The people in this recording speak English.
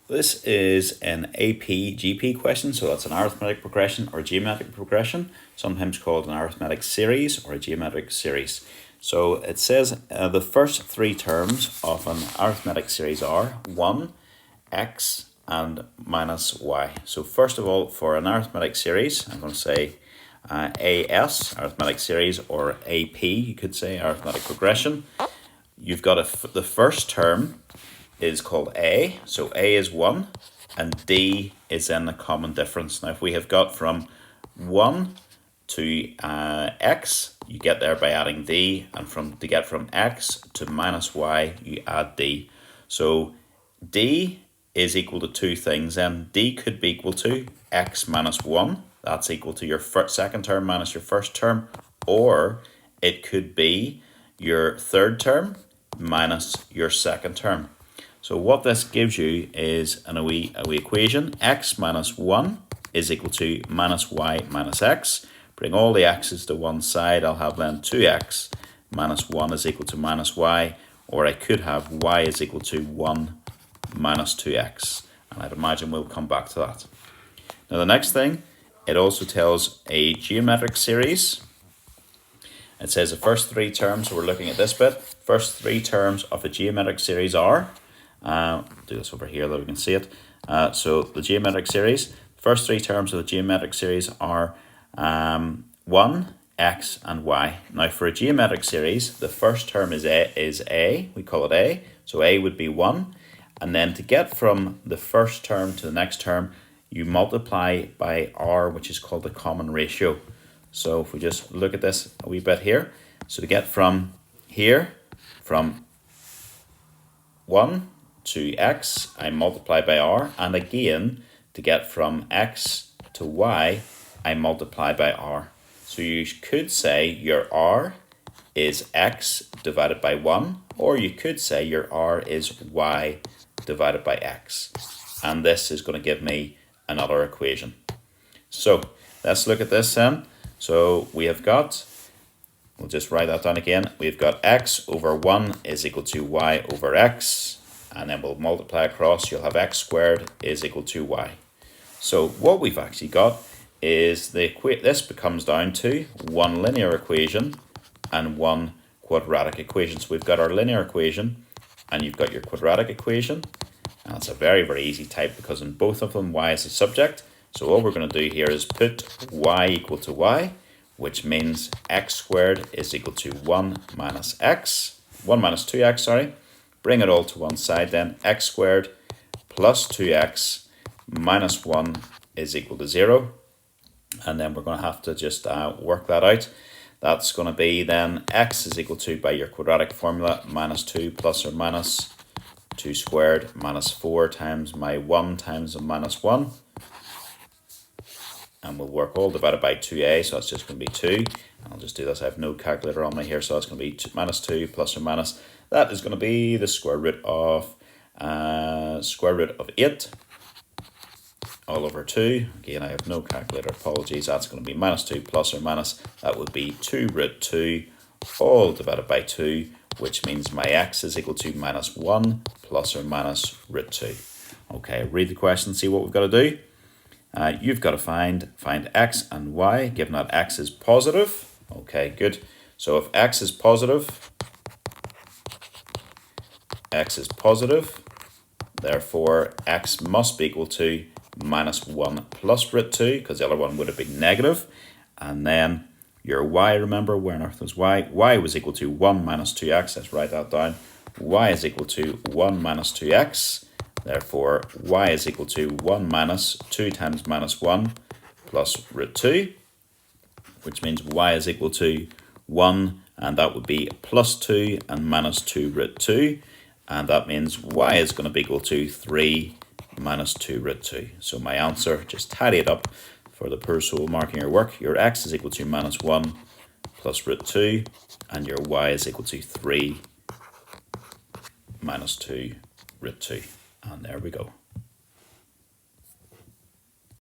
This is an AP GP question, so that's an arithmetic progression or geometric progression, sometimes called an arithmetic series or a geometric series. So it says the first three terms of an arithmetic series are 1, x, and minus y. So first of all, for an arithmetic series, I'm going to say AS, arithmetic series, or AP, you could say, arithmetic progression. You've got the first term is called A, so A is 1, and D is then the common difference. Now if we have got from 1 to x, you get there by adding D, and to get from x to minus y, you add D. So D is equal to two things, and D could be equal to x minus 1, that's equal to your second term minus your first term, or it could be your third term minus your second term. So what this gives you is a wee equation. X minus 1 is equal to minus y minus x. Bring all the x's to one side. I'll have then 2x minus 1 is equal to minus y. Or I could have y is equal to 1 minus 2x. And I'd imagine we'll come back to that. Now the next thing, it also tells a geometric series. It says the first three terms, so we're looking at this bit. First three terms of a geometric series are, do this over here that we can see it. So the geometric series, first three terms of the geometric series are 1, x, and y. Now for a geometric series, the first term is a, we call it a, so a would be 1. And then to get from the first term to the next term, you multiply by r, which is called the common ratio. So if we just look at this a wee bit here, so to get from here, from 1 to x, I multiply by r, and again, to get from x to y, I multiply by r. So you could say your r is x divided by 1, or you could say your r is y divided by x. And this is going to give me another equation. So let's look at this then. So we have got, we'll just write that down again. We've got x over 1 is equal to y over x. And then we'll multiply across. You'll have x squared is equal to y. So what we've actually got is this becomes down to one linear equation and one quadratic equation. So we've got our linear equation and you've got your quadratic equation. And it's a very, very easy type because in both of them y is the subject. So all we're going to do here is put y equal to y, which means x squared is equal to 1 minus 2x, sorry. Bring it all to one side then. X squared plus 2x minus 1 is equal to 0. And then we're going to have to just work that out. That's going to be then x is equal to, by your quadratic formula, minus 2 plus or minus 2 squared minus 4 times my 1 times a minus 1. And we'll work all divided by 2a, so that's just going to be 2. And I'll just do this. I have no calculator on me here, so that's going to be minus 2 plus or minus. That is going to be the square root of 8 all over 2. Again, I have no calculator, apologies. That's going to be minus 2 plus or minus. That would be 2 root 2 all divided by 2, which means my x is equal to minus 1 plus or minus root 2. Okay, read the question, see what we've got to do. You've got to find x and y, given that x is positive. Okay, good. So if x is positive, therefore x must be equal to minus 1 plus root 2, because the other one would have been negative. And then your y, remember, where on earth was y? Y was equal to 1 minus 2x. Let's write that down. Y is equal to 1 minus 2x. Therefore, y is equal to 1 minus 2 times minus 1 plus root 2, which means y is equal to 1, and that would be plus 2 and minus 2 root 2. And that means y is going to be equal to 3 minus 2 root 2. So my answer, just tidy it up for the poor soul marking your work. Your x is equal to minus 1 plus root 2, and your y is equal to 3 minus 2 root 2. And there we go.